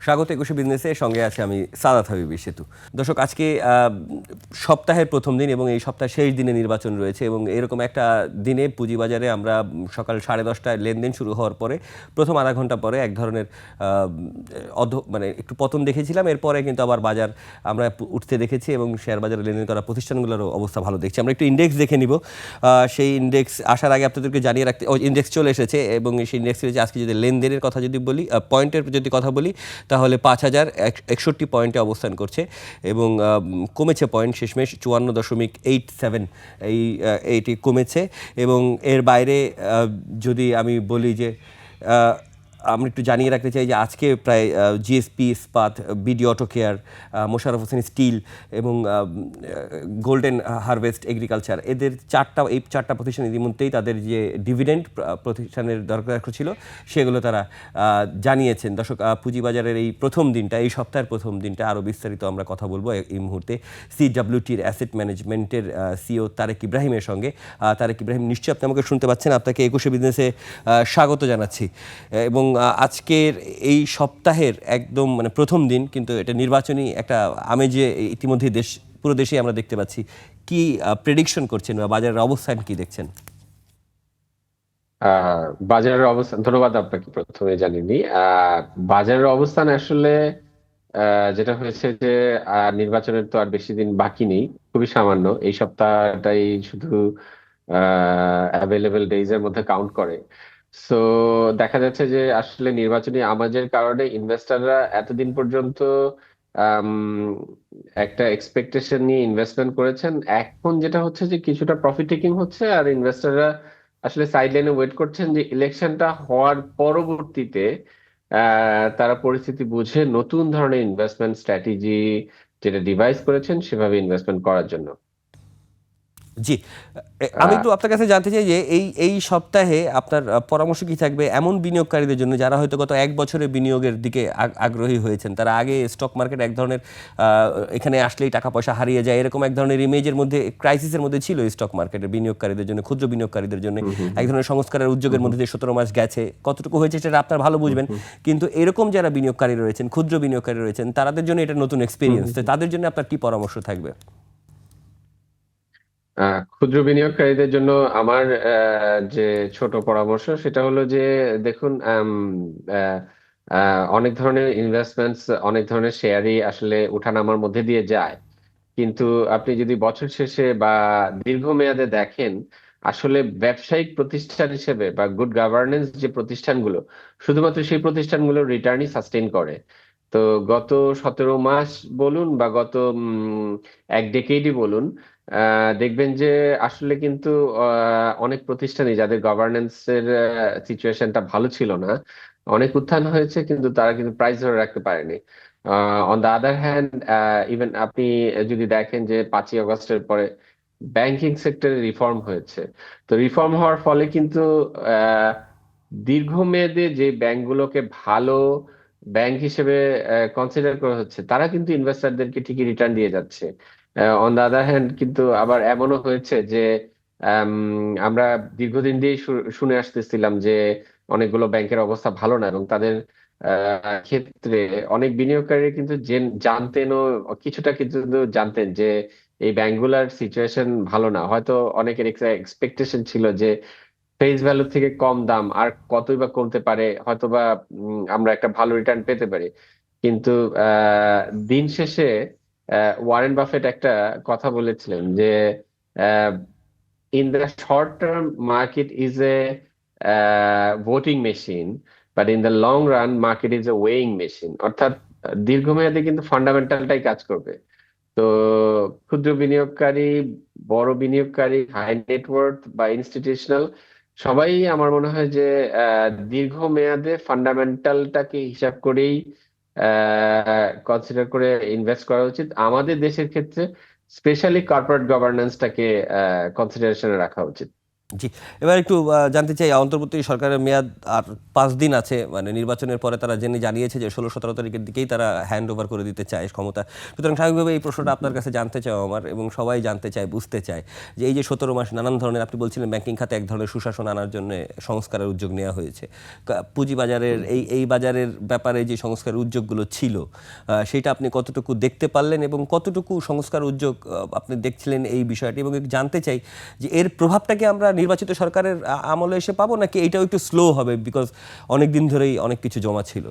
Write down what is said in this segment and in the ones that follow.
স্বাগত ২১ বিজনেসে, সঙ্গে আছে আমি সাদাত হাবিবি সেতু। দর্শক, আজকে সপ্তাহের প্রথম দিন এবং এই সপ্তাহের শেষ দিনে নির্বাচন রয়েছে এবং এরকম একটা দিনে পুঁজিবাজারে আমরা সকাল 10:30টায় লেনদেন শুরু হওয়ার পরে প্রথম আধা ঘন্টা পরে এক ধরনের মানে একটু পতন দেখেছিলাম। এরপরে কিন্তু আবার বাজার আমরা উঠতে দেখেছি এবং শেয়ার বাজারে লেনদেন করা প্রতিষ্ঠানগুলোরও অবস্থা ভালো দেখছি। আমরা একটু ইন্ডেক্স দেখে নিব। সেই ইন্ডেক্স আসার আগে আপনাদেরকে জানিয়ে রাখতে, ইন্ডেক্স চলে এসেছে এবং সেই ইন্ডেক্স রয়েছে। আজকে যদি লেনদেনের কথা যদি বলি, পয়েন্টের যদি কথা বলি, তাহলে 5061 পয়েন্টে অবস্থান করছে এবং কমেছে পয়েন্ট শেষমেশ 54.87, এইটি কমেছে। এবং এর বাইরে যদি আমি বলি যে আমি একটু জানিয়ে রাখতে চাই যে আজকে প্রায় GSP Ispat, BD auto care, Mosharraf Hossain steel এবং গোল্ডেন হারভেস্ট এগ্রিকালচার, এই চারটা প্রতিষ্ঠান ইতিমধ্যেই তাদের যে ডিভিডেন্ড প্রতিষ্ঠানের দরকার ছিল সেগুলো তারা জানিয়েছেন। দর্শক, পুঁজিবাজারের এই প্রথম দিনটা, এই সপ্তাহের প্রথম দিনটা আরও বিস্তারিত আমরা কথা বলবো এই মুহূর্তে সিডব্লিউটির অ্যাসেট ম্যানেজমেন্টের সিও তারেক ইব্রাহিমের সঙ্গে। তারেক ইব্রাহিম, নিশ্চয়ই আপনি আমাকে শুনতে পাচ্ছেন। আপনাকে ২১ বিজনেসে স্বাগত জানাচ্ছি। এবং আজকের এই সপ্তাহের একদম মানে প্রথম দিন, কিন্তু এটা নির্বাচনী একটা আমেজে ইতিমধ্যে পুরো দেশেই আমরা দেখতে পাচ্ছি। কি প্রেডিকশন করছেন বা বাজারের অবস্থান কি দেখছেন? বাজারের অবস্থান, ধন্যবাদ আপনাকে প্রথমে জানিনি। বাজারের অবস্থান আসলে যেটা হয়েছে যে নির্বাচনের তো আর বেশি দিন বাকি নেই, খুবই সামান্য। এই সপ্তাহটাই শুধু অ্যাভেলেবেল ডেইজ এর মধ্যে কাউন্ট করে। সো দেখা যাচ্ছে যে আসলে নির্বাচনী আমেজের কারণে ইনভেস্টররা এতদিন পর্যন্ত আম, একটা এক্সপেকটেশন নিয়ে ইনভেস্টমেন্ট করেছেন। এখন যেটা হচ্ছে যে কিছুটা প্রফিট টেকিং হচ্ছে, আর ইনভেস্টররা আসলে সাইড লাইনে ওয়েট করছেন যে ইলেকশনটা হওয়ার পরবর্তীতে তারা পরিস্থিতি বুঝে নতুন ধরনের ইনভেস্টমেন্ট স্ট্র্যাটেজি যেটা ডিভাইস করেছেন সেভাবে ইনভেস্টমেন্ট করার জন্য। জি, আমি একটু আপনার কাছে জানতে চাই যে এই এই সপ্তাহে আপনার পরামর্শ কি থাকবে এমন বিনিয়োগকারীদের জন্য যারা হয়তো গত এক বছরে বিনিয়োগের দিকে আগ্রহী হয়েছেন। তারা আগে স্টক মার্কেট এক ধরনের এখানে আসলেই টাকা পয়সা হারিয়ে যায়, এরকম এক ধরনের ইমেজের মধ্যে, ক্রাইসিসের মধ্যে ছিল স্টক মার্কেটের বিনিয়োগকারীদের জন্য, ক্ষুদ্র বিনিয়োগকারীদের জন্য হুম হুম এক ধরনের সংস্কারের উদ্যোগের মধ্যে যে 17 মাস গেছে, কতটুকু হয়েছে সেটা আপনার ভালো হুম বুঝবেন। হুম কিন্তু এরকম যারা বিনিয়োগকারী রয়েছেন, ক্ষুদ্র বিনিয়োগকারী রয়েছেন, তাদের জন্য এটা নতুন হুম এক্সপিরিয়েন্স। হুম তো হুম। তাদের জন্য আপনার কি পরামর্শ থাকবে? ক্ষুদ্র বিনিয়োগকারীদের জন্য আমার যে ছোট পরামর্শ সেটা হলো যে দেখুন, আহ, অনেক ধরনের ইনভেস্টমেন্টস, অনেক ধরনের শেয়ারই আসলে ওঠানামার মধ্যে দিয়ে যায়। কিন্তু আপনি যদি বছর শেষে বা দীর্ঘমেয়াদে দেখেন, আসলে ব্যবসায়িক প্রতিষ্ঠান হিসেবে বা গুড গভর্নেন্স যে প্রতিষ্ঠানগুলো, শুধুমাত্র সেই প্রতিষ্ঠানগুলোর রিটার্নই সাস্টেইন করে। তো গত 17 মাস বলুন বা গত এক ডেকেডই বলুন, দেখবেন যে আসলে কিন্তু অনেক প্রতিষ্ঠানই যাদের গভর্নেন্সের সিচুয়েশনটা ভালো ছিল না, অনেক উত্থান হয়েছে কিন্তু তারা কিন্তু প্রাইস ধরে রাখতে পারেনি। On the other hand, even আপনি যদি দেখেন যে 5ই আগস্টের পরে ব্যাংকিং সেক্টরে রিফর্ম হয়েছে। তো রিফর্ম হওয়ার ফলে কিন্তু আহ, দীর্ঘমেয়াদে যে ব্যাংকগুলোকে ভালো ব্যাংক হিসেবে কনসিডার করা হচ্ছে, তারা কিন্তু ইনভেস্টরদেরকে ঠিকই রিটার্ন দিয়ে যাচ্ছে। অন দ্য আদার হ্যান্ড কিন্তু আবার এমনও হয়েছে যে আম, আমরা দীর্ঘদিন দিয়ে শুনে আসতেছিলাম যে অনেকগুলো ব্যাংকের অবস্থা ভালো না, এবং তাদের ক্ষেত্রে অনেক বিনিয়োগকারী কিন্তু জানতেনও, কিছুটা কিন্তু জানতেন যে এই ব্যাংকগুলোর সিচুয়েশন ভালো না। হয়তো অনেকের এক্সপেকটেশন ছিল যে ফেস ভ্যালু থেকে কম দাম আর কতই বা কমতে পারে, হয়তো বা আমরা একটা ভালো রিটার্ন পেতে পারি। কিন্তু দিন শেষে ওয়ারেন বাফেট একটা কথা বলেছিলেন যে in the short term market is a voting machine, but in the long run market is a weighing machine। অর্থাৎ দীর্ঘমেয়াদে কিন্তু ফান্ডামেন্টালটাই কাজ করবে। তো ক্ষুদ্র বিনিয়োগকারী, বড় বিনিয়োগকারী, হাই নেটওয়ার্থ বা ইনস্টিটিউশনাল, সবাই আমার মনে হয় যে দীর্ঘমেয়াদে ফান্ডামেন্টালটাকে হিসাব করেই কনসিডার করে ইনভেস্ট করা উচিত। আমাদের দেশের ক্ষেত্রে স্পেশালি কর্পোরেট গভর্নেন্সটাকে কনসিডারেশনে রাখা উচিত। জি, এবার একটু জানতে চাই, অন্তর্বর্তী সরকারের মেয়াদ আর 5 দিন আছে, মানে নির্বাচনের পরে তারা জানিয়েছে যে 16-17 তারিখের দিকেই তারা হ্যান্ড ওভার করে দিতে চায় ক্ষমতা। সুতরাং স্বাভাবিকভাবে এই প্রশ্নটা আপনার কাছে জানতে চাও আমার, এবং সবাই জানতে চায়, বুঝতে চায় যে এই যে 17 মাস নানান ধরনের, আপনি বলছিলেন ব্যাংকিং খাতে এক ধরনের সুশাসন আনার জন্য সংস্কারের উদ্যোগ নেওয়া হয়েছে, পুঁজিবাজারের এই বাজারের ব্যাপারে যে সংস্কারের উদ্যোগগুলো ছিল, সেটা আপনি কতটুকু দেখতে পারলেন এবং কতটুকু সংস্কার উদ্যোগ আপনি দেখছিলেন এই বিষয়টি, এবং একটু জানতে চাই যে এর প্রভাবটাকে আমরা নির্বাচিত সরকারের আমলে এসে পাবো, নাকি এটাও একটু স্লো হবে, বিকজ অনেক দিন ধরেই অনেক কিছু জমা ছিল।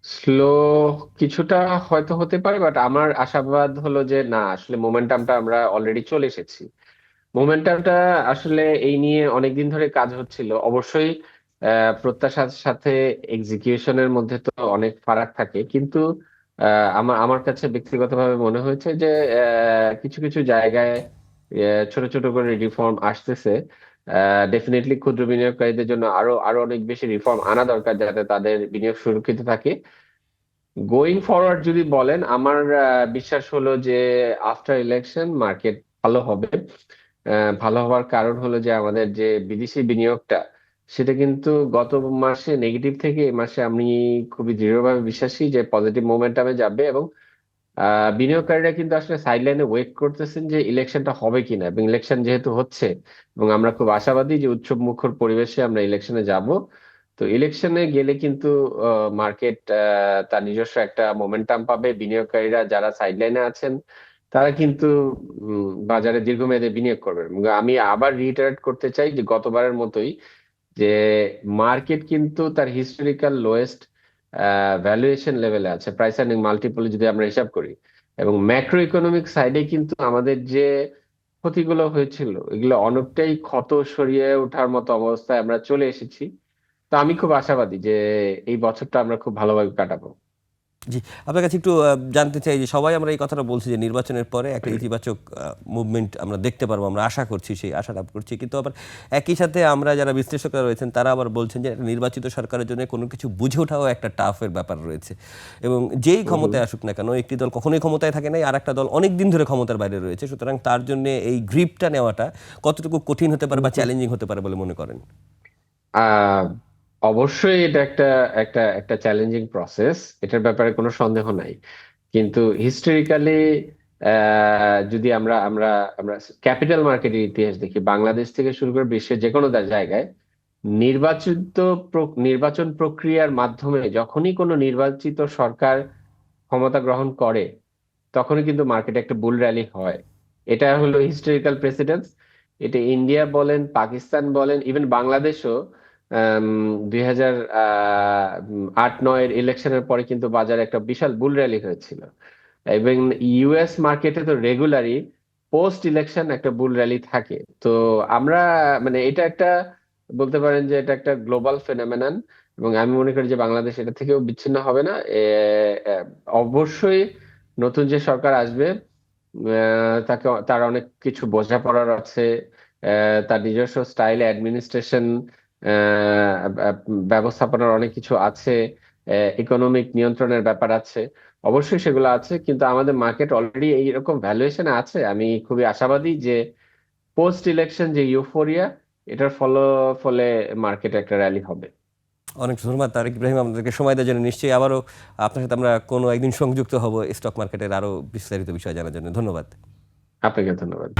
স্লো কিছুটা হয়তো হতে পারে, বাট আমার আশাবাদ হলো যে না, আসলে মোমেন্টামটা আমরা অলরেডি চলে এসেছি। মোমেন্টামটা আসলে এই নিয়ে অনেকদিন ধরে কাজ হচ্ছিল অবশ্যই। প্রত্যাশার সাথে এক্সিকিউশনের মধ্যে তো অনেক ফারাক থাকে, কিন্তু আমার আমার কাছে ব্যক্তিগতভাবে মনে হয়েছে যে কিছু কিছু জায়গায় ছোট ছোট করে রিফর্ম আসতেছে। ডেফিনেটলি ক্ষুদ্র বিনিয়োগকারীদের জন্য আরো আরো অনেক বেশি রিফর্ম আনা দরকার, যাতে তাদের বিনিয়োগ সুরক্ষিত থাকে। গোয়িং ফরওয়ার্ড যদি বলেন, আমার বিশ্বাস হলো যে আফটার ইলেকশন মার্কেট ভালো হবে। ভালো হওয়ার কারণ হলো যে আমাদের যে বিদেশি বিনিয়োগটা, সেটা কিন্তু গত মাসে নেগেটিভ থেকে এই মাসে আমি খুবই দৃঢ়ভাবে বিশ্বাসী যে পজিটিভ মোমেন্টামে যাবে। এবং বিনিয়োগকারীরা কিন্তু আসলে সাইডলাইনে ওয়েট করতেছেন যে ইলেকশনটা হবে কিনা, এবং ইলেকশন যেহেতু হচ্ছে এবং আমরা খুব আশাবাদী যে উৎসব মুখর পরিবেশে আমরা ইলেকশনে যাব। তো ইলেকশনে গেলে কিন্তু মার্কেট তার নিজস্ব একটা মোমেন্টাম পাবে। বিনিয়োগকারীরা যারা সাইডলাইনে আছেন তারা কিন্তু বাজারে দীর্ঘমেয়াদে বিনিয়োগ করবেন। এবং আমি আবার রিটারেট করতে চাই যে গতবারের মতোই, যে মার্কেট কিন্তু তার হিস্টোরিক্যাল লোয়েস্ট ভ্যালুয়েশন লেভেলে আছে, প্রাইস আর্নিং মাল্টিপল যদি আমরা হিসাব করি। এবং ম্যাক্রো ইকোনমিক সাইডে কিন্তু আমাদের যে ক্ষতিগুলো হয়েছিল, এগুলো অনেকটাই ক্ষত সরিয়ে ওঠার মতো অবস্থায় আমরা চলে এসেছি। তো আমি খুব আশাবাদী যে এই বছরটা আমরা খুব ভালোভাবে কাটাবো। জি, আপনার কাছে একটু জানতে চাই যে সবাই আমরা এই কথাটা বলছি যে নির্বাচনের পরে একটা ইতিবাচক মুভমেন্ট আমরা দেখতে পারবো, আমরা আশা করছি, সেই আশাটা করছি, কিন্তু আবার একই সাথে আমরা যারা বিশ্লেষকরা রয়েছেন তারা আবার বলছেন যে একটা নির্বাচিত সরকারের জন্য কোনো কিছু বুঝে ওঠাও একটা টাফের ব্যাপার রয়েছে, এবং যেই ক্ষমতায় আসুক না কেন একটি দল কখনোই ক্ষমতায় থাকে নাই, আর একটা দল অনেক দিন ধরে ক্ষমতার বাইরে রয়েছে, সুতরাং তার জন্য এই গ্রিপটা নেওয়াটা কতটুকু কঠিন হতে পারে বা চ্যালেঞ্জিং হতে পারে বলে মনে করেন? আহ অবশ্যই এটা একটা একটা একটা চ্যালেঞ্জিং প্রসেস, এটার ব্যাপারে কোনো সন্দেহ নাই। কিন্তু হিস্টোরিক্যালি যদি আমরা আমরা আমরা ক্যাপিটাল মার্কেটের ইতিহাস দেখি, বাংলাদেশ থেকে শুরু করে বিশ্বের যে কোনো জায়গায় নির্বাচিত নির্বাচন প্রক্রিয়ার মাধ্যমে যখনই কোনো নির্বাচিত সরকার ক্ষমতা গ্রহণ করে, তখনই কিন্তু মার্কেটে একটা বুল র্যালি হয়। এটা হলো হিস্টোরিক্যাল প্রেসিডেন্স। এটা ইন্ডিয়া বলেন, পাকিস্তান বলেন, ইভেন বাংলাদেশও 2008-9 ইলেকশনের পরে কিন্তু বাজারে একটা বিশাল বুল র্যালি হয়েছিল। এবং ইউএস মার্কেটে তো রেগুলারই পোস্ট ইলেকশন একটা বুল র্যালি থাকে। তো আমরা মানে এটা একটা বলতে পারেন যে এটা একটা গ্লোবাল ফেনোমেনন, এবং আমি মনে করি যে বাংলাদেশ এটা থেকেও বিচ্ছিন্ন হবে না। অবশ্যই নতুন যে সরকার আসবে, তাকে তার অনেক কিছু বোঝাপড়ার আছে। তার নিজস্ব স্টাইল অ্যাডমিনিস্ট্রেশন ব্যবস্থাপনার অনেক কিছু আছে। ইকোনমিক নিয়ন্ত্রণের ব্যাপার আছে। অবশ্যই সেগুলো আছে, কিন্তু আমাদের মার্কেট অলরেডি এইরকম ভ্যালুয়েশনে আছে। আমি খুবই আশাবাদী যে পোস্ট ইলেকশন যে ইউফোরিয়া, এটার ফলে মার্কেটে একটা র্যালি হবে। অনেক ধন্যবাদ তারেক ইব্রাহিম, আমাদেরকে সময় দেওয়ার জন্য। নিশ্চয়ই আবারও আপনার সাথে আমরা কোনো একদিন সংযুক্ত হব স্টক মার্কেটের আরও বিস্তারিত বিষয় জানার জন্য। ধন্যবাদ। আপনাকে ধন্যবাদ।